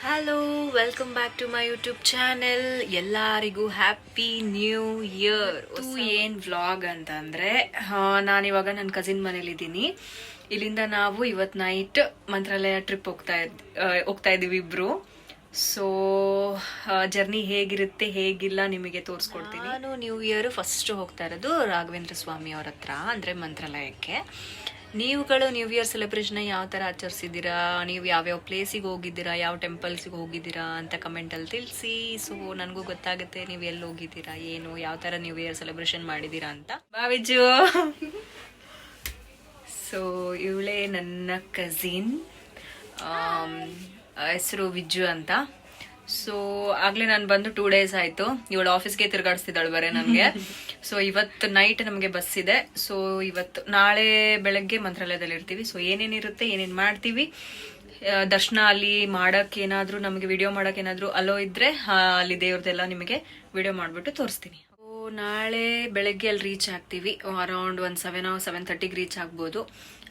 Hello, welcome back to my YouTube channel. ಎಲ್ಲರಿಗೂ happy new year. ಏನ್ vlog ಅಂತಂದ್ರೆ, ನಾನಿವಾಗ ನನ್ನ ಕಸಿನ್ ಮನೇಲಿದ್ದೀನಿ. ಇಲ್ಲಿಂದ ನಾವು ಇವತ್ತು ನೈಟ್ ಮಂತ್ರಾಲಯ ಟ್ರಿಪ್ ಹೋಗ್ತಾ ಇದೀವಿ ಇಬ್ರು. ಸೊ ಜರ್ನಿ ಹೇಗಿರುತ್ತೆ ಹೇಗಿಲ್ಲ ನಿಮಗೆ ತೋರಿಸ್ಕೊಡ್ತೀನಿ. ನಾನು ನ್ಯೂ ಇಯರ್ ಫಸ್ಟ್ ಹೋಗ್ತಾ ಇರೋದು ರಾಘವೇಂದ್ರ ಸ್ವಾಮಿ ಅವ್ರ ಹತ್ರ, ಅಂದ್ರೆ ಮಂತ್ರಾಲಯಕ್ಕೆ. ನೀವುಗಳು ನ್ಯೂ ಇಯರ್ ಸೆಲೆಬ್ರೇಷನ್ ಯಾವ ಥರ ಆಚರಿಸಿದ್ದೀರಾ, ನೀವು ಯಾವ್ಯಾವ ಪ್ಲೇಸಿಗೆ ಹೋಗಿದ್ದೀರಾ, ಯಾವ ಟೆಂಪಲ್ಸಿಗೆ ಹೋಗಿದ್ದೀರಾ ಅಂತ ಕಮೆಂಟಲ್ಲಿ ತಿಳಿಸಿ. ಸೊ ನನಗೂ ಗೊತ್ತಾಗುತ್ತೆ ನೀವು ಎಲ್ಲಿ ಹೋಗಿದ್ದೀರಾ, ಏನು ಯಾವ ಥರ ನ್ಯೂ ಇಯರ್ ಸೆಲೆಬ್ರೇಷನ್ ಮಾಡಿದ್ದೀರಾ ಅಂತ. ಬಾವಿಜು. ಸೊ ಇವಳೇ ನನ್ನ ಕಸಿನ್, ಹೆಸರು ವಿಜ್ಜು ಅಂತ. ಸೊ ಆಗ್ಲೇ ನಾನು ಬಂದು 2 days ಆಯ್ತು. ಇವಳು ಆಫೀಸ್ಗೆ ತಿರ್ಗಾಡಿಸ್ತಿದ್ದಾಳು ಬರೇ ನನಗೆ. ಸೊ ಇವತ್ತು ನೈಟ್ ನಮಗೆ ಬಸ್ ಇದೆ. ಸೊ ನಾಳೆ ಬೆಳಗ್ಗೆ ಮಂತ್ರಾಲಯದಲ್ಲಿ ಇರ್ತೀವಿ. ಸೊ ಏನೇನಿರುತ್ತೆ, ಏನೇನು ಮಾಡ್ತೀವಿ, ದರ್ಶನ ಅಲ್ಲಿ ಮಾಡಕ್ ಏನಾದ್ರು ನಮಗೆ ವಿಡಿಯೋ ಮಾಡಕ್ ಏನಾದ್ರು ಅಲೋ ಇದ್ರೆ ಅಲ್ಲಿ ದೇವ್ರದೆಲ್ಲ ನಿಮಗೆ ವಿಡಿಯೋ ಮಾಡ್ಬಿಟ್ಟು ತೋರಿಸ್ತೀನಿ. ನಾಳೆ ಬೆಳಗ್ಗೆ ಅಲ್ಲಿ ರೀಚ್ ಆಗ್ತೀವಿ. ಅರೌಂಡ್ 7:30ಗೆ ರೀಚ್ ಆಗ್ಬೋದು.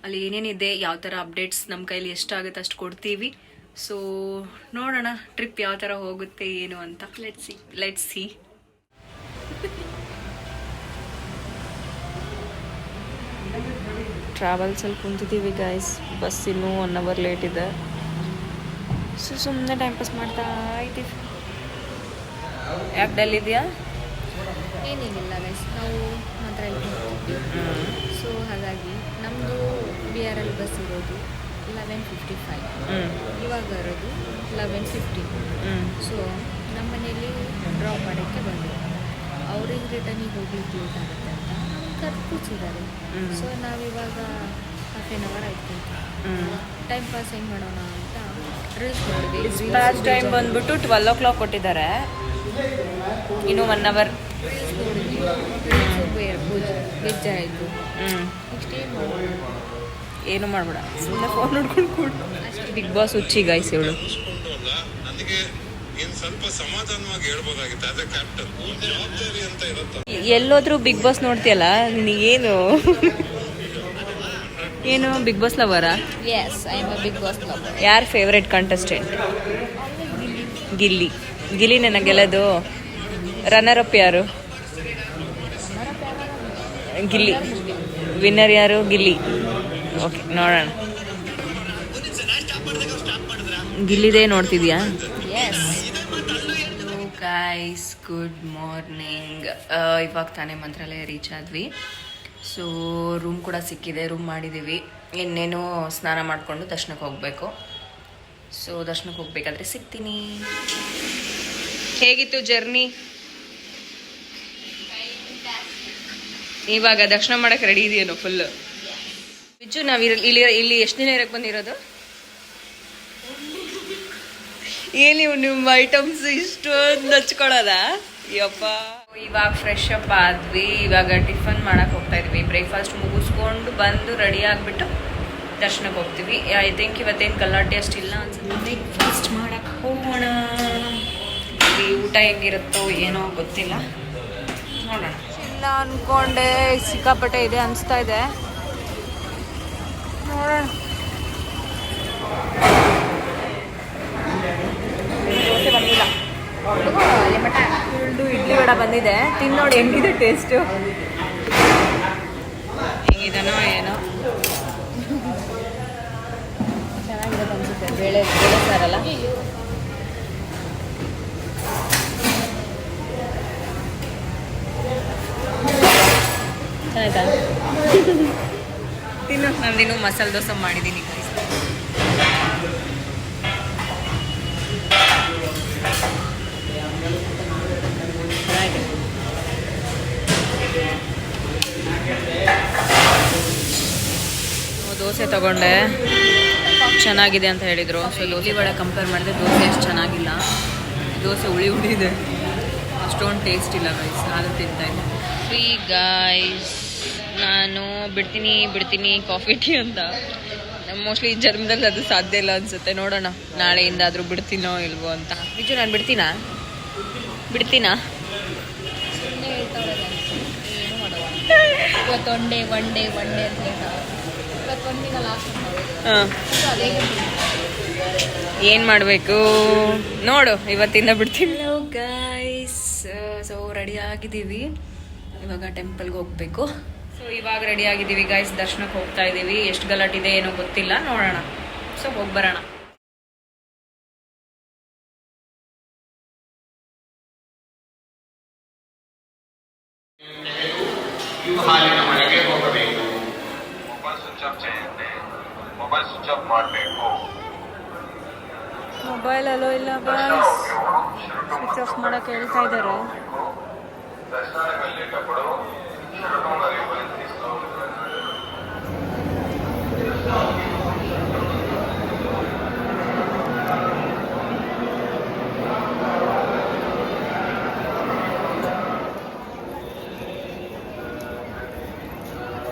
ಅಲ್ಲಿ ಏನೇನಿದೆ, ಯಾವ ಥರ ಅಪ್ಡೇಟ್ಸ್ ನಮ್ಮ ಕೈಲಿ ಎಷ್ಟಾಗುತ್ತೆ ಅಷ್ಟು ಕೊಡ್ತೀವಿ. ಸೊ ನೋಡೋಣ ಟ್ರಿಪ್ ಯಾವ ಥರ ಹೋಗುತ್ತೆ ಏನು ಅಂತ. Let's see. ಟ್ರಾವೆಲ್ಸಲ್ಲಿ ಕುಂತಿದ್ದೀವಿ ಗೈಸ್. ಬಸ್ ಇನ್ನೂ 1 hour ಲೇಟ್ ಇದೆ. ಸೊ ಸುಮ್ಮನೆ ಟೈಮ್ ಪಾಸ್ ಮಾಡ್ತಾ ಇದ್ದೀವಿ. ಯಾಕೆ ಡಲ್ ಇದೆಯಾ? ಏನೇನಿಲ್ಲ ಗೈಸ್, ನಾವು ಮಂತ್ರಾಲಯ ಹೋಗ್ತೀವಿ. ಸೊ ಹಾಗಾಗಿ ನಮ್ಮದು BRL ಬಸ್ ಇರೋದು 11:55, ಇವಾಗ ಇರೋದು 11:50. ಸೊ ನಮ್ಮ ಮನೇಲಿ ಡ್ರಾಪ್ ಮಾಡೋಕ್ಕೆ ಬಂದರು. ಅವ್ರಿಗೆ ರಿಟರ್ನಿಗೆ ಹೋಗ್ಲಿಕ್ಕೆ ಲೇಟ್ ಆಗುತ್ತೆ ಅಂತ ಕರ್ಕೂಸಿದ್ದಾರೆ. ಸೊ ನಾವಿವಾಗ 1/2 hour ಆಯ್ತು. ಟೈಮ್ ಪಾಸ್ ಹೆಂಗೆ ಮಾಡೋಣ ಅಂತ ರೀಲ್ಸ್ ನೋಡಿದ್ವಿ. ಲಾಸ್ಟ್ ಟೈಮ್ ಬಂದ್ಬಿಟ್ಟು 12 o'clock ಕೊಟ್ಟಿದ್ದಾರೆ, ಇನ್ನು 1 hour. ರೀಲ್ಸ್ ನೋಡಿದ್ವಿ, ಬೇಜಾರಾಯಿತು. ನೆಕ್ಸ್ಟ್ ಏನು ಮಾಡೋಣ? ಏನು ಮಾಡಬೇಡ, ಸುಮ್ಮನೆ ಫೋನ್ ನೋಡ್ಕೊಂಡು ಕೂಡು. ಬಿಗ್ ಬಾಸ್ ಹುಚ್ಚಿ ಗೈಸ್ ಇವಳು. ಎಲ್ಲೋದ್ರೂ ಬಿಗ್ ಬಾಸ್ ನೋಡ್ತೀಯಲ್ಲ, ನಿನಗೇನು ಏನು ಬಿಗ್ ಬಾಸ್ ಲವರಾ? Yes, I am a big boss lover. ಯಾರ್ ಫೇವ್ರೆಟ್ ಕಂಟೆಸ್ಟೆಂಟ್? ಗಿಲ್ಲಿ. ಗಿಲ್ಲಿ ನನಗೆ ಗೆಲ್ಲೋದು. ರನ್ನರ್ ಅಪ್ ಯಾರು? ಗಿಲ್ಲಿ. ವಿನ್ನರ್ ಯಾರು? ಗಿಲ್ಲಿ. ಓಕೆ, ನೋಡೋಣ. ಗಿಲ್ಲಿದೇ ನೋಡ್ತಿದ್ಯಾ? Guys, good morning. ಇವಾಗ ತಾನೇ ಮಂತ್ರಾಲಯ ರೀಚ್ ಆದ್ವಿ. ಸೊ ರೂಮ್ ಕೂಡ ಸಿಕ್ಕಿದೆ, ರೂಮ್ ಮಾಡಿದ್ದೀವಿ. ಇನ್ನೇನು ಸ್ನಾನ ಮಾಡಿಕೊಂಡು ದರ್ಶನಕ್ಕೆ ಹೋಗಬೇಕು. ಸೊ ದರ್ಶನಕ್ಕೆ ಹೋಗ್ಬೇಕಾದ್ರೆ ಸಿಗ್ತೀನಿ. ಹೇಗಿತ್ತು ಜರ್ನಿ? ಇವಾಗ ದರ್ಶನ ಮಾಡಕ್ಕೆ ರೆಡಿ ಇದೆಯೇನೋ ಫುಲ್? ಬಿಚ್ಚು, ನಾವು ಇಲ್ಲಿ ಎಷ್ಟು ದಿನ ಇರಕ್ಕೆ ಬಂದಿರೋದು? ಏನು ನಿಮ್ಮ ಐಟಮ್ಸ್ ಇಷ್ಟೊಂದು ಹಚ್ಕೊಳ್ಳೋದಾ? ಯಪ್ಪ. ಇವಾಗ ಫ್ರೆಶ್ ಅಪ್ ಆದ್ವಿ. ಇವಾಗ ಟಿಫನ್ ಮಾಡಕ್ಕೆ ಹೋಗ್ತಾ ಇದ್ವಿ. ಬ್ರೇಕ್ಫಾಸ್ಟ್ ಮುಗಿಸ್ಕೊಂಡು ಬಂದು ರೆಡಿ ಆಗಿಬಿಟ್ಟು ದರ್ಶನಕ್ಕೆ ಹೋಗ್ತೀವಿ. ಐ ಥಿಂಕ್ ಇವತ್ತೇನು ಗಲಾಟೆ ಅಷ್ಟಿಲ್ಲ ಅನ್ಸುತ್ತೆ. ಬ್ರೇಕ್ಫಾಸ್ಟ್ ಮಾಡಕ್ಕೆ ಹೋಗೋಣ. ಇಲ್ಲಿ ಊಟ ಹೆಂಗಿರುತ್ತೋ ಏನೋ ಗೊತ್ತಿಲ್ಲ, ನೋಡೋಣ. ಇಲ್ಲ ಅಂದ್ಕೊಂಡೆ, ಸಿಕ್ಕಾಪಟ್ಟೆ ಇದೆ ಅನಿಸ್ತಾ ಇದೆ. ನೋಡೋಣ. ದೋಸೆ ಬಂದಿಲ್ಲ, ಇಡ್ಲಿ ವಡ ಬಂದಿದೆ. ತಿನ್ನೋಡಿ ಹೆಂಗಿದೆ ಟೇಸ್ಟು, ಹೆಂಗಿದನೋ ಏನೋ. ಚೆನ್ನಾಗಿದೆ ಅನಿಸುತ್ತೆ. ಬೇಳೆ ಸಾರಲ್ಲ. ಆಯ್ತಾ? ತಿನ್ನು. ನಂದಿನ್ನು ಮಸಾಲೆ ದೋಸೆ ಮಾಡಿದ್ದೀನಿ ಗೈಸ್. ದೋಸೆ ತಗೊಂಡೆ, ಚೆನ್ನಾಗಿದೆ ಅಂತ ಹೇಳಿದರು. ಸೊ ದೋಸೆ ವಡೆ ಕಂಪೇರ್ ಮಾಡಿದ್ರೆ ದೋಸೆ ಅಷ್ಟು ಚೆನ್ನಾಗಿಲ್ಲ. ದೋಸೆ ಹುಳಿ ಇದೆ, ಅಷ್ಟೊಂದು ಟೇಸ್ಟ್ ಇಲ್ಲ ಗೈಸ್. ಆದರೂ ತಿಂತಾಯಿದ್ದೆ. ಫ್ರೀ ಗೈಸ್, ನಾನು ಬಿಡ್ತೀನಿ ಕಾಫಿ ಟೀ ಅಂತ. ಮೋಸ್ಟ್ಲಿ ಈ ಜನ್ಮದಲ್ಲಿ ಅದು ಸಾಧ್ಯ ಇಲ್ಲ ಅನಿಸುತ್ತೆ. ನೋಡೋಣ ನಾಳೆಯಿಂದ ಆದರೂ ಬಿಡ್ತೀನೋ ಇಲ್ವೋ ಅಂತ. ಬಿಜು, ನಾನು ಬಿಡ್ತೀನಾ? ಸುಮ್ಮನೆ ಹೇಳ್ತಾವ್ರೆ, ಏನು ಮಾಡೋಣ. ಇವತ್ತು ಒನ್ ಡೇ ಅಂತ ಹೇಳ್ತಾರೆ. ಇವತ್ತು 1 ದಿನ ಲಾಸ್ಟ್. ಹಾಂ, ಅದೇ ಏನು ಮಾಡಬೇಕು ನೋಡು, ಇವತ್ತಿಂದ ಬಿಡ್ತೀನಿ. ಹಲೋ ಗೈಸ್, ಸೊ ರೆಡಿ ಆಗಿದ್ದೀವಿ, ಇವಾಗ ಟೆಂಪಲ್ಗೆ ಹೋಗ್ಬೇಕು. ಸೊ ಇವಾಗ ರೆಡಿ ಆಗಿದ್ದೀವಿ ಗೈಸ್, ದರ್ಶನಕ್ಕೆ ಹೋಗ್ತಾ ಇದ್ದೀವಿ. ಎಷ್ಟು ಗಲಾಟಿದೆ ಏನೋ ಗೊತ್ತಿಲ್ಲ, ನೋಡೋಣ. ಸೊ ಹೋಗಿ ಬರೋಣ. ಹಾಲಿನ ಮನೆಗೆ ಹೋಗಬೇಕು. ಮೊಬೈಲ್ ಸ್ವಿಚ್ ಆಫ್ ചെയ്യുತ್ತೆ. ಮೊಬೈಲ್ ಸ್ವಿಚ್ ಆಫ್ ಮಾಡಬೇಕು. ಮೊಬೈಲ್ ಅಲ್ಲೋ ಇಲ್ಲ ಗೈಸ್, ಸ್ವಿಚ್ ಆಫ್ ಮಾಡಕ್ಕೆ ಹೇಳ್ತಾ ಇದ್ದಾರೆ. దర్శనానికి వెళ్ళేటప్పుడు షర్టు మరియు బెల్ట్ తీసుకోవాలి.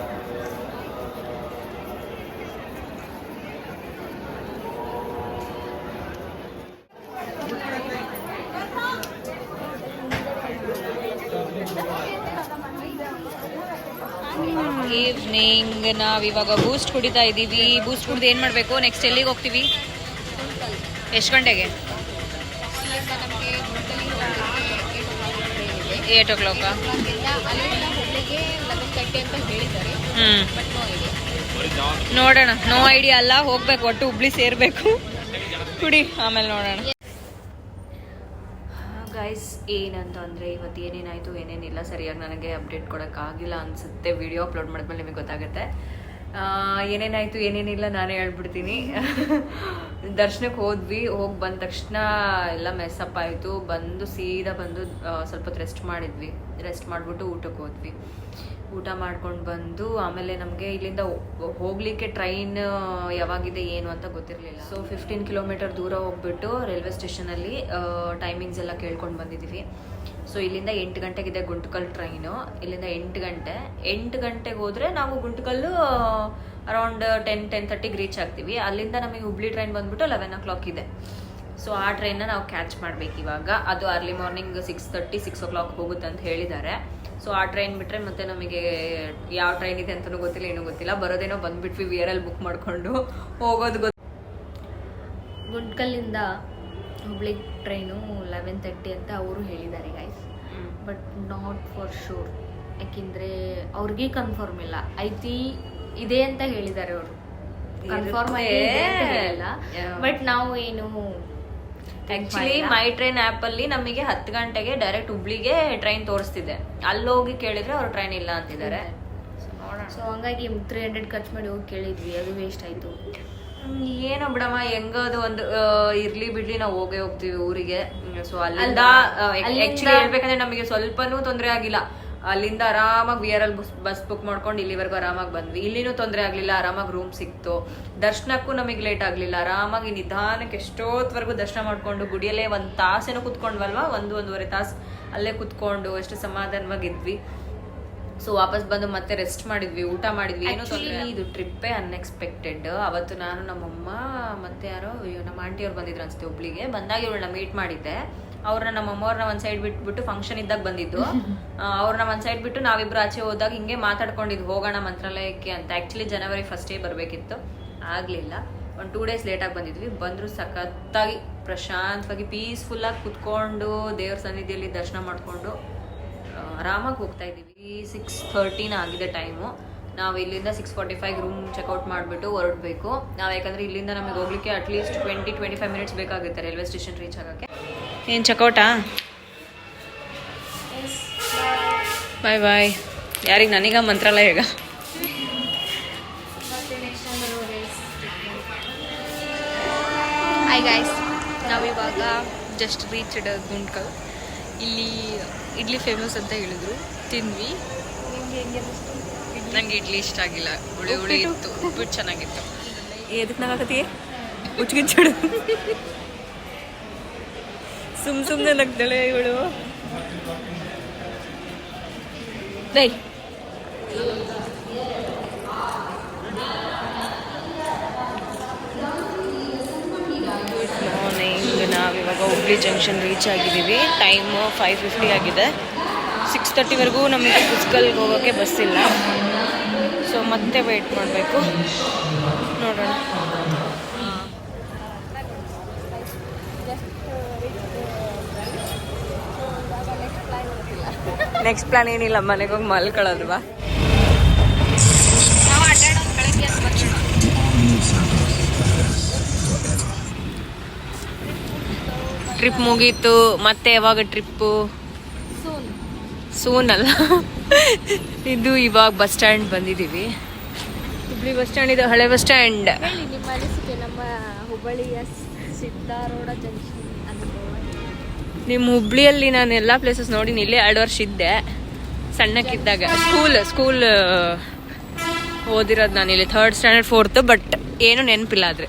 ಈವ್ನಿಂಗ್ ನಾವಿವಾಗ ಬೂಸ್ಟ್ ಕುಡಿತಾ ಇದ್ದೀವಿ. ಬೂಸ್ಟ್ ಕುಡಿದು ಏನು ಮಾಡಬೇಕು, ನೆಕ್ಸ್ಟ್ ಎಲ್ಲಿಗೆ ಹೋಗ್ತೀವಿ, ಎಷ್ಟು ಗಂಟೆಗೆ? 8 o'clock. ನೋಡೋಣ. ನೋ ಐಡಿಯಾ ಅಲ್ಲ, ಹೋಗ್ಬೇಕು, ಒಟ್ಟು ಹುಬ್ಳಿ ಸೇರ್ಬೇಕು. ಕುಡಿ, ಆಮೇಲೆ ನೋಡೋಣ. ಗೈಸ್, ಏನಂತ ಅಂದರೆ ಇವತ್ತು ಏನೇನಾಯಿತು ಏನೇನಿಲ್ಲ ಸರಿಯಾಗಿ ನನಗೆ ಅಪ್ಡೇಟ್ ಕೊಡೋಕ್ಕಾಗಿಲ್ಲ ಅನಿಸುತ್ತೆ. ವಿಡಿಯೋ ಅಪ್ಲೋಡ್ ಮಾಡಿದ್ಮೇಲೆ ನಿಮಗೆ ಗೊತ್ತಾಗುತ್ತೆ ಏನೇನಾಯಿತು ಏನೇನಿಲ್ಲ. ನಾನೇ ಹೇಳ್ಬಿಡ್ತೀನಿ. ದರ್ಶನಕ್ಕೆ ಹೋದ್ವಿ, ಹೋಗಿ ಬಂದ ತಕ್ಷಣ ಎಲ್ಲ ಮೆಸ್ಸಪ್ ಆಯಿತು. ಸೀದಾ ಬಂದು ಸ್ವಲ್ಪ ಹೊತ್ತು ರೆಸ್ಟ್ ಮಾಡಿದ್ವಿ. ರೆಸ್ಟ್ ಮಾಡಿಬಿಟ್ಟು ಊಟಕ್ಕೆ ಹೋದ್ವಿ. ಊಟ ಮಾಡ್ಕೊಂಡು ಬಂದು ಆಮೇಲೆ ನಮಗೆ ಇಲ್ಲಿಂದ ಹೋಗಲಿಕ್ಕೆ ಟ್ರೈನ್ ಯಾವಾಗಿದೆ ಏನು ಅಂತ ಗೊತ್ತಿರಲಿಲ್ಲ. ಸೊ 15 ಕಿಲೋಮೀಟರ್ ದೂರ ಹೋಗ್ಬಿಟ್ಟು ರೈಲ್ವೆ ಸ್ಟೇಷನಲ್ಲಿ ಟೈಮಿಂಗ್ಸ್ ಎಲ್ಲ ಕೇಳ್ಕೊಂಡು ಬಂದಿದ್ದೀವಿ. ಸೊ ಇಲ್ಲಿಂದ 8 ಗಂಟೆಗಿದೆ ಗುಂಟ್ಕಲ್ ಟ್ರೈನು. ಇಲ್ಲಿಂದ 8 ಗಂಟೆಗೆ ಹೋದರೆ ನಾವು ಗುಂಟ್ಕಲ್ಲು ಅರೌಂಡ್ 10-10:30ಗೆ ರೀಚ್ ಆಗ್ತೀವಿ. ಅಲ್ಲಿಂದ ನಮಗೆ ಹುಬ್ಳಿ ಟ್ರೈನ್ ಬಂದ್ಬಿಟ್ಟು 11 o'clock ಇದೆ. ಸೊ ಆ ಟ್ರೈನ್ನ ನಾವು ಕ್ಯಾಚ್ ಮಾಡಬೇಕು ಇವಾಗ. ಅದು ಅರ್ಲಿ ಮಾರ್ನಿಂಗ್ 6:30-6 o'clock ಹೋಗುತ್ತೆ ಅಂತ ಹೇಳಿದ್ದಾರೆ. ಸೊ ಆ ಟ್ರೈನ್ ಬಿಟ್ಟರೆ ಮತ್ತೆ ನಮಗೆ ಯಾವ ಟ್ರೈನ್ ಇದೆ ಅಂತಲೂ ಗೊತ್ತಿಲ್ಲ, ಏನೂ ಗೊತ್ತಿಲ್ಲ. ಬರೋದೇನೋ ಬಂದುಬಿಟ್ವಿ, VRL ಬುಕ್ ಮಾಡಿಕೊಂಡು ಹೋಗೋದು ಗುಂಟ್ಕಲ್ಲಿಂದ ಹುಬ್ಳಿ ಟ್ರೈನು 11:30 ಅಂತ ಅವರು ಹೇಳಿದ್ದಾರೆ guys. But not for sure, ಯಾಕೆಂದರೆ ಅವ್ರಿಗೆ ಕನ್ಫರ್ಮ್ ಇಲ್ಲ. ಇದೆ ಅಂತ ಹೇಳಿದ್ದಾರೆ ಅವರು, ಕನ್ಫರ್ಮ್ ಆಗಿಲ್ಲ. ಬಟ್ ನಾವು ಏನು ಆಕ್ಚುಲಿ ಮೈ ಟ್ರೈನ್ ಆ್ಯಪಲ್ಲಿ ನಮಗೆ 10 ಗಂಟೆಗೆ ಡೈರೆಕ್ಟ್ ಹುಬ್ಳಿಗೆ ಟ್ರೈನ್ ತೋರಿಸ್ತಿದೆ. ಅಲ್ಲಿ ಹೋಗಿ ಕೇಳಿದ್ರೆ ಅವ್ರು ಟ್ರೈನ್ ಇಲ್ಲ ಅಂತಿದ್ದಾರೆ. ಸೊ ಹಂಗಾಗಿ 300 ಖರ್ಚು ಮಾಡಿ ಹೋಗಿ ಕೇಳಿದ್ವಿ, ಅದು ವೇಸ್ಟ್ ಆಯಿತು. ಏನೋ ಬಿಡಮ್ಮ, ಹೆಂಗದು ಒಂದು ಇರ್ಲಿ ಬಿಡ್ಲಿ, ನಾವು ಹೋಗ್ತೀವಿ ಊರಿಗೆ. ಸೊ ಅಲ್ಲಿಂದ ಆಕ್ಚುಲಿ ಹೇಳ್ಬೇಕಂದ್ರೆ ನಮಗೆ ಸ್ವಲ್ಪನೂ ತೊಂದರೆ ಆಗಿಲ್ಲ. ಅಲ್ಲಿಂದ ಆರಾಮಾಗಿ VRL ಬಸ್ ಬುಕ್ ಮಾಡ್ಕೊಂಡು ಇಲ್ಲಿವರೆಗೂ ಆರಾಮಾಗಿ ಬಂದ್ವಿ. ಇಲ್ಲಿನೂ ತೊಂದರೆ ಆಗಲಿಲ್ಲ, ಆರಾಮಾಗಿ ರೂಮ್ ಸಿಕ್ತು. ದರ್ಶನಕ್ಕೂ ನಮಗೆ ಲೇಟ್ ಆಗಲಿಲ್ಲ. ಆರಾಮಾಗಿ ನಿಧಾನಕ್ಕೆ ಎಷ್ಟೊತ್ತವರೆಗೂ ದರ್ಶನ ಮಾಡಿಕೊಂಡು ಗುಡಿಯಲ್ಲೇ 1 ತಾಸೇನೋ ಕುತ್ಕೊಂಡ್ವಲ್ವಾ, 1-1.5 ತಾಸು ಅಲ್ಲೇ ಕುತ್ಕೊಂಡು ಎಷ್ಟು ಸಮಾಧಾನವಾಗಿದ್ವಿ. ಸೊ ವಾಪಸ್ ಬಂದು ಮತ್ತೆ ರೆಸ್ಟ್ ಮಾಡಿದ್ವಿ, ಊಟ ಮಾಡಿದ್ವಿ. ಏನೋ ತೊಂದರೆ. ಇದು ಟ್ರಿಪ್ಪೇ ಅನ್ಎಕ್ಸ್ಪೆಕ್ಟೆಡ್. ಅವತ್ತು ನಾನು, ನಮ್ಮಮ್ಮ ಮತ್ತೆ ಯಾರೋ ನಮ್ಮ ಆಂಟಿಯವ್ರು ಬಂದಿದ್ರು ಅನ್ಸುತ್ತೆ ಹುಬ್ಳಿಗೆ. ಬಂದಾಗ ಇವಳನ್ನ ಮೀಟ್ ಮಾಡಿದ್ದೆ. ನಮ್ಮಮ್ಮವ್ರನ್ನ ಒಂದು ಸೈಡ್ ಬಿಟ್ಬಿಟ್ಟು ಫಂಕ್ಷನ್ ಇದ್ದಾಗ ಬಂದಿದ್ದು. ಅವ್ರನ್ನ ಒಂದು ಸೈಡ್ ಬಿಟ್ಟು ನಾವಿಬ್ರು ಆಚೆ ಹೋದಾಗ ಹಿಂಗೆ ಮಾತಾಡ್ಕೊಂಡಿದ್ದು, ಹೋಗೋಣ ಮಂತ್ರಾಲಯಕ್ಕೆ ಅಂತ. ಆ್ಯಕ್ಚುಲಿ January 1st ಬರಬೇಕಿತ್ತು, ಆಗಲಿಲ್ಲ. ಒಂದು 2 days ಲೇಟಾಗಿ ಬಂದಿದ್ವಿ. ಬಂದರೂ ಸಖತ್ತಾಗಿ ಪ್ರಶಾಂತವಾಗಿ ಪೀಸ್ಫುಲ್ಲಾಗಿ ಕುತ್ಕೊಂಡು ದೇವ್ರ ಸನ್ನಿಧಿಯಲ್ಲಿ ದರ್ಶನ ಮಾಡಿಕೊಂಡು ಆರಾಮಾಗಿ ಹೋಗ್ತಾ ಇದ್ದೀವಿ. 6:13 ಆಗಿದೆ ಟೈಮು. ನಾವು ಇಲ್ಲಿಂದ 6:45 ರೂಮ್ ಚೆಕ್ಔಟ್ ಮಾಡಿಬಿಟ್ಟು ಹೊರಡಬೇಕು ನಾವು. ಯಾಕಂದರೆ ಇಲ್ಲಿಂದ ನಮಗೆ ಹೋಗ್ಲಿಕ್ಕೆ ಅಟ್ಲೀಸ್ಟ್ 20-25 ಮಿನಿಟ್ಸ್ ಬೇಕಾಗುತ್ತೆ ರೈಲ್ವೆ ಸ್ಟೇಷನ್ ರೀಚ್ ಆಗೋಕ್ಕೆ. ಏನು ಚೆಕ್ಔಟಾ? ಬಾಯ್ ಬಾಯ್. ಯಾರಿಗೆ? ನನಗ ಮಂತ್ರಾಲಯಗ? ಹಾಯ್ ಗೈಸ್, ನಾವಿವಾಗ ಜಸ್ಟ್ ರೀಚ್ಡ್ ಗುಂಟ್ಕಲ್. ಇಲ್ಲಿ ಇಡ್ಲಿ ಫೇಮಸ್ ಅಂತ ಹೇಳಿದ್ರು, ತಿಂದ್ವಿ. ನಿಮ್ಗೆ ಹೆಂಗೆ ಅನ್ನಿಸ್ತು? ನಂಗೆ ಇಡ್ಲಿ ಇಷ್ಟ ಆಗಿಲ್ಲ, ಹುಳಿ ಹುಳಿ ಇತ್ತು. ಉಪ್ಪಿಟ್ಟು ಚೆನ್ನಾಗಿತ್ತು. ಎದಕ್ಕೆ ನಾಗತ್ತೀಯ ಹುಚ್ಚಿಗಿಚ್ಚಡು? ಸುಮ್ಮನೆ ನಗ್ದಳೆ ಇವಳು. ಬೈ ಮಾರ್ನಿಂಗ್ ನಾವಿವಾಗ ಹುಬ್ಳಿ ಜಂಕ್ಷನ್ ರೀಚ್ ಆಗಿದ್ದೀವಿ. ಟೈಮು 5:50 ಆಗಿದೆ. 6:30ವರೆಗೂ ನಮಗೆ ಕುಸ್ಕಲ್ಗೆ ಹೋಗೋಕ್ಕೆ ಬಸ್ ಇಲ್ಲ. ಸೊ ಮತ್ತೆ ವೆಯ್ಟ್ ಮಾಡಬೇಕು, ನೋಡೋಣ. ನೆಕ್ಸ್ಟ್ ಪ್ಲಾನ್ ಏನಿಲ್ಲ, ಮನೆಗೆ ಹೋಗಿ ಮಲ್ಕೊಳ್ಳೋದು. ಟ್ರಿಪ್ ಮುಗೀತು. ಮತ್ತೆ ಯಾವಾಗ ಟ್ರಿಪ್ಪು? ಸೂನ್ ಅಲ್ಲ, ಇದು ಇವಾಗ ಬಸ್ ಸ್ಟ್ಯಾಂಡ್ ಬಂದಿದ್ದೀವಿ. ಹುಬ್ಳಿ ಬಸ್ ಸ್ಟ್ಯಾಂಡ್, ಇದು ಹಳೆ ಬಸ್ ಸ್ಟ್ಯಾಂಡ್. ನಿಮ್ಮ ಅನಿಸಿಕೆ ನಮ್ಮ ಹುಬ್ಬಳ್ಳಿಯ ಸಿದ್ದಾರೂಢ ಜಂಕ್ಷನ್ ಅನುಭವ? ನಿಮ್ಮ ಹುಬ್ಳಿಯಲ್ಲಿ ನಾನು ಎಲ್ಲ ಪ್ಲೇಸಸ್ ನೋಡಿನಿ. ಇಲ್ಲೇ 2 ವರ್ಷ ಇದ್ದೆ ಸಣ್ಣಕ್ಕಿದ್ದಾಗ. ಸ್ಕೂಲ್ ಓದಿರೋದು ನಾನು ಇಲ್ಲಿ 3rd ಸ್ಟ್ಯಾಂಡರ್ಡ್ 4th, ಬಟ್ ಏನು ನೆನಪಿಲ್ಲ. ಆದರೆ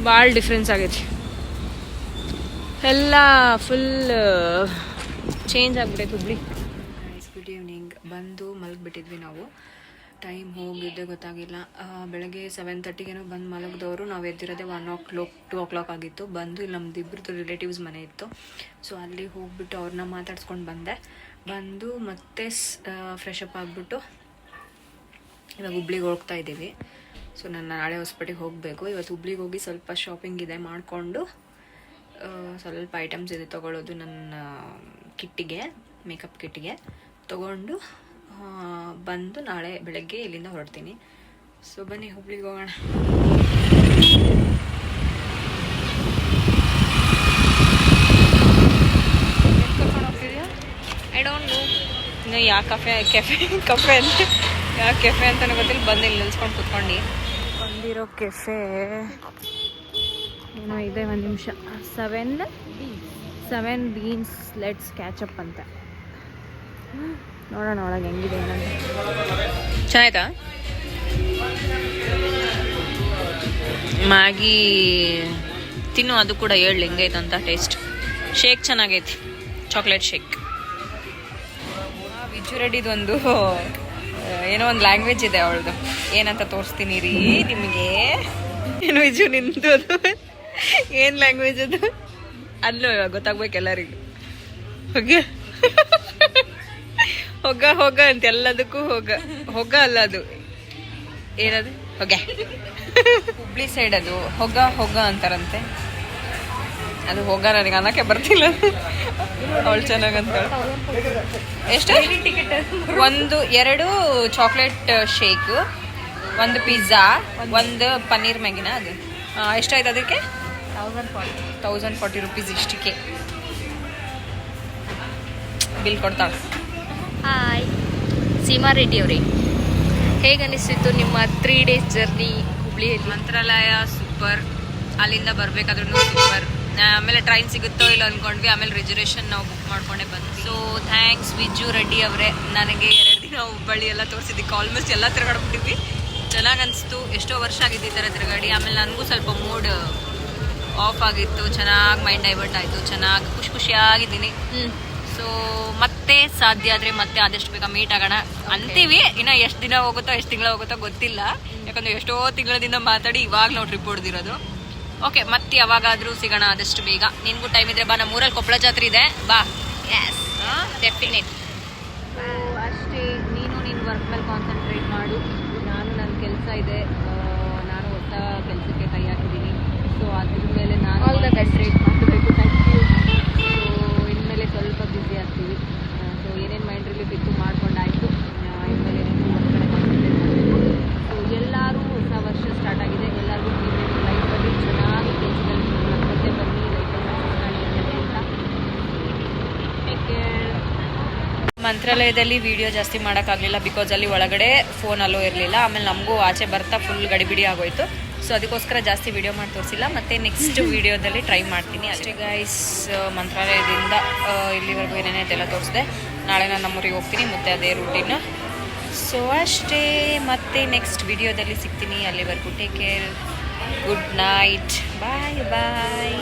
ಭಾಳ ಡಿಫ್ರೆನ್ಸ್ ಆಗೈತಿ, ಎಲ್ಲ ಫುಲ್ ಚೇಂಜ್ ಆಗಿಬಿಟ್ಟೈತೆ ಹುಬ್ಳಿ. Good evening. ಬಂದು ಮಲಗಿಬಿಟ್ಟಿದ್ವಿ ನಾವು. ಟೈಮ್ ಹೋಗಿದ್ದೆ ಗೊತ್ತಾಗಿಲ್ಲ. ಬೆಳಗ್ಗೆ 7:30ಗೇನೋ ಬಂದು ಮಲಗಿದವರು. ನಾವು ಎದ್ದಿರೋದೇ 2 o'clock ಆಗಿತ್ತು. ಬಂದು ಇಲ್ಲಿ ನಮ್ದು ಇಬ್ಬರದ್ದು ರಿಲೇಟಿವ್ಸ್ ಮನೆ ಇತ್ತು. ಸೊ ಅಲ್ಲಿ ಹೋಗ್ಬಿಟ್ಟು ಅವ್ರನ್ನ ಮಾತಾಡ್ಸ್ಕೊಂಡು ಬಂದು ಮತ್ತೆ ಫ್ರೆಶ್ ಅಪ್ ಆಗಿಬಿಟ್ಟು ಇವಾಗ ಹುಬ್ಳಿಗೆ ಹೋಗ್ತಾ ಇದ್ದೀವಿ. ಸೊ ನಾನು ನಾಳೆ ಹೊಸಪೇಟೆಗೆ ಹೋಗಬೇಕು. ಇವತ್ತು ಹುಬ್ಳಿಗೆ ಹೋಗಿ ಸ್ವಲ್ಪ ಶಾಪಿಂಗ್ ಇದೆ ಮಾಡಿಕೊಂಡು, ಸ್ವಲ್ಪ ಐಟಮ್ಸ್ ಇದೆ ತೊಗೊಳ್ಳೋದು ನನ್ನ ಕಿಟ್ಟಿಗೆ, ಮೇಕಪ್ ಕಿಟ್ಟಿಗೆ ತೊಗೊಂಡು ಬಂದು ನಾಳೆ ಬೆಳಗ್ಗೆ ಇಲ್ಲಿಂದ ಹೊರಡ್ತೀನಿ. ಸೊ ಬನ್ನಿ ಹುಬ್ಳಿಗೆ ಹೋಗೋಣ. ಐ ಡೋಂಟ್ ನೋ ಇನ್ನು ಯಾವ ಕೆಫೆ ಅಂತಲೇ ಗೊತ್ತಿಲ್ಲ. ಬಂದು ಇಲ್ಲಿ ನಿಲ್ಸ್ಕೊಂಡು ಕುತ್ಕೊಂಡು ಬಂದಿರೋ ಕೆಫೆ ಏನೋ ಇದೆ. 1 ನಿಮಿಷ. 7 ಬೀನ್ಸ್ ಲೆಟ್ಸ್ ಕ್ಯಾಚಪ್ ಅಂತ. ನೋಡೋಣ ಒಳಗೆ ಹೆಂಗಿದೆ ಏನಂತ. ಚೆನ್ನಾಯ್ತಾ? ಮ್ಯಾಗಿ ತಿನ್ನು, ಅದು ಕೂಡ ಹೇಳಿ ಹೆಂಗೈತಂತ ಟೇಸ್ಟ್. ಶೇಕ್ ಚೆನ್ನಾಗೈತಿ, ಚಾಕ್ಲೇಟ್ ಶೇಕ್. ವಿಜು ರೆಡ್ಡಿದೊಂದು ಏನೋ ಒಂದು ಲ್ಯಾಂಗ್ವೇಜ್ ಇದೆ ಅವಳದು, ಏನಂತ ತೋರಿಸ್ತೀನಿ ರೀ ನಿಮಗೆ. ಏನು ವಿಜು ನಿಂದು ಅದು ಏನು ಲ್ಯಾಂಗ್ವೇಜ್ ಅದು? ಅಲ್ಲೂ ಗೊತ್ತಾಗ್ಬೇಕು ಎಲ್ಲರಿಗೂ. ಹೊಗ ಅಂತ ಎಲ್ಲದಕ್ಕೂ ಹೊಗ ಅಲ್ಲ ಅದು, ಏನದು ಹೊಗೆ. ಹುಬ್ಳಿ ಸೈಡ್ ಅದು ಹೊಗ ಅಂತಾರಂತೆ. ಅದು ಹೊಗ ನನಗೆ ಅನ್ನಕ್ಕೆ ಬರ್ತಿಲ್ಲ. ಅವಳು ಚೆನ್ನಾಗಂತ. ಎಷ್ಟು? 2 ಚಾಕ್ಲೇಟ್ ಶೇಕ್, 1 ಪಿಜ್ಜಾ, 1 ಪನ್ನೀರ್ ಮ್ಯಾಗಿನ. ಅದು ಎಷ್ಟಾಯ್ತು ಅದಕ್ಕೆ? 1040 ರೂಪೀಸ್ ಇಷ್ಟಕ್ಕೆ. ಬಿಲ್ ಕೊಡ್ತಾಳೆ. ಹಾಯ್ ಸೀಮಾ ರೆಡ್ಡಿ ಅವರೇ, ಹೇಗೆ ಅನಿಸಿತ್ತು ನಿಮ್ಮ 3 days ಜರ್ನಿ ಹುಬ್ಳಿಯಲ್ಲಿ? ಮಂತ್ರಾಲಯ ಸೂಪರ್, ಅಲ್ಲಿಂದ ಬರಬೇಕಾದ್ರೂ ಸೂಪರ್. ಆಮೇಲೆ ಟ್ರೈನ್ ಸಿಗುತ್ತೋ ಇಲ್ಲ ಅಂದ್ಕೊಂಡ್ವಿ. ಆಮೇಲೆ ರಿಸರ್ವೇಷನ್ ನಾವು ಬುಕ್ ಮಾಡ್ಕೊಂಡೆ ಬಂದ್ವಿ. ಸೊ ಥ್ಯಾಂಕ್ಸ್ ವಿಜು ರೆಡ್ಡಿ ಅವರೇ. ನನಗೆ 2 ದಿನ ಹುಬ್ಬಳ್ಳಿ ಎಲ್ಲ ತೋರಿಸಿದ್ದಕ್ಕೆ ಆಲ್ಮೋಸ್ಟ್ ಎಲ್ಲ ತಿರುಗಾಡ್ಬಿಟ್ಟಿದ್ವಿ. ಚೆನ್ನಾಗಿ ಅನಿಸ್ತು. ಎಷ್ಟೋ ವರ್ಷ ಆಗಿತ್ತು ಈ ಥರ ತಿರುಗಾಡಿ. ಆಮೇಲೆ ನನಗೂ ಸ್ವಲ್ಪ ಮೂಡ್ ಆಫ್ ಆಗಿತ್ತು. ಚೆನ್ನಾಗಿ ಮೈಂಡ್ ಡೈವರ್ಟ್ ಆಯಿತು. ಚೆನ್ನಾಗಿ ಖುಷಿಯಾಗಿದ್ದೀನಿ. ಸೊ ಮತ್ತೆ ಸಾಧ್ಯ ಆದರೆ ಮತ್ತೆ ಆದಷ್ಟು ಬೇಗ ಮೀಟ್ ಆಗೋಣ ಅಂತೀವಿ. ಇನ್ನು ಎಷ್ಟು ದಿನ ಹೋಗುತ್ತೋ ಎಷ್ಟು ತಿಂಗಳ ಹೋಗುತ್ತೋ ಗೊತ್ತಿಲ್ಲ. ಯಾಕಂದರೆ ಎಷ್ಟೋ ತಿಂಗಳದಿಂದ ಮಾತಾಡಿ ಇವಾಗ ನಾವು ಟ್ರಿಪ್ ಹೊಡೆದಿರೋದು. ಓಕೆ, ಮತ್ತೆ ಯಾವಾಗಾದರೂ ಸಿಗೋಣ ಆದಷ್ಟು ಬೇಗ. ನಿನಗೂ ಟೈಮ್ ಇದ್ರೆ ಬಾ. ನಮ್ಮ ಊರಲ್ಲಿ ಕೊಪ್ಪಳ ಜಾತ್ರೆ ಇದೆ, ಬಾ. Yes definite. ಅಷ್ಟೇ, ನೀನು ನಿನ್ನ ವರ್ಕ್ ಮೇಲೆ ಕಾನ್ಸಂಟ್ರೇಟ್ ಮಾಡು. ನಾನು ನನ್ನ ಕೆಲಸ ಇದೆ, ನಾನು ಹೊಸ ಕೆಲಸಕ್ಕೆ ಕೈ ಹಾಕಿದ್ದೀನಿ. ಸೊ ಅದ್ರ ಮೇಲೆ ನಾನು ಕಾನ್ಸಂಟ್ರೇಟ್ ಮಾಡಬೇಕು. Thank you. ಸೊ ಇನ್ಮೇಲೆ ಸ್ವಲ್ಪ ಬ್ಯುಸಿ ಆಗ್ತೀವಿ. ಸೊ ಏನೇನು ಮೈಂಡ್ ರಿಲೀಫ್ ಇತ್ತು ಮಾಡ್ಕೊಂಡಾಯಿತು. ಇನ್ಮೇಲೆ ಏನೇನು ಒಂದು ಕಡೆ ಕಾನ್ಸಂಟ್ರೇಟ್ ಮಾಡಬೇಕು. ಸೊ ಎಲ್ಲರೂ ಹೊಸ ವರ್ಷ ಸ್ಟಾರ್ಟ್ ಆಗಿದೆ. ಎಲ್ಲರಿಗೂ ಲೈಫಲ್ಲಿ ಚೆನ್ನಾಗಿ ಕೆಲಸದಲ್ಲಿ ಮತ್ತೆ ಬನ್ನಿ, ಲೈಫಲ್ಲಿ ಅಂತ. Take care. ಮಂತ್ರಾಲಯದಲ್ಲಿ ವಿಡಿಯೋ ಜಾಸ್ತಿ ಮಾಡೋಕ್ಕಾಗಲಿಲ್ಲ, ಬಿಕಾಸ್ ಅಲ್ಲಿ ಒಳಗಡೆ ಫೋನ್ ಅಲೋ ಇರಲಿಲ್ಲ. ಆಮೇಲೆ ನಮಗೂ ಆಚೆ ಬರ್ತಾ ಫುಲ್ ಗಡಿಬಿಡಿ ಆಗೋಯ್ತು. ಸೊ ಅದಕ್ಕೋಸ್ಕರ ಜಾಸ್ತಿ ವಿಡಿಯೋ ಮಾಡಿ ತೋರಿಸಿಲ್ಲ. ಮತ್ತು ನೆಕ್ಸ್ಟ್ ವಿಡಿಯೋದಲ್ಲಿ ಟ್ರೈ ಮಾಡ್ತೀನಿ ಅಷ್ಟೇ ಗೈಸ್. ಮಂತ್ರಾಲಯದಿಂದ ಇಲ್ಲಿವರೆಗೂ ಏನೇನೈತೆಲ್ಲ ತೋರಿಸಿದೆ. ನಾಳೆ ನಾನು ನಮ್ಮೂರಿಗೆ ಹೋಗ್ತೀನಿ, ಮತ್ತು ಅದೇ ರೂಟೀನ್. ಸೊ ಅಷ್ಟೇ, ಮತ್ತೆ ನೆಕ್ಸ್ಟ್ ವಿಡಿಯೋದಲ್ಲಿ ಸಿಗ್ತೀನಿ. ಅಲ್ಲಿವರೆಗೂ ಟೇಕ್ ಕೇರ್, ಗುಡ್ ನೈಟ್, ಬಾಯ್ ಬಾಯ್.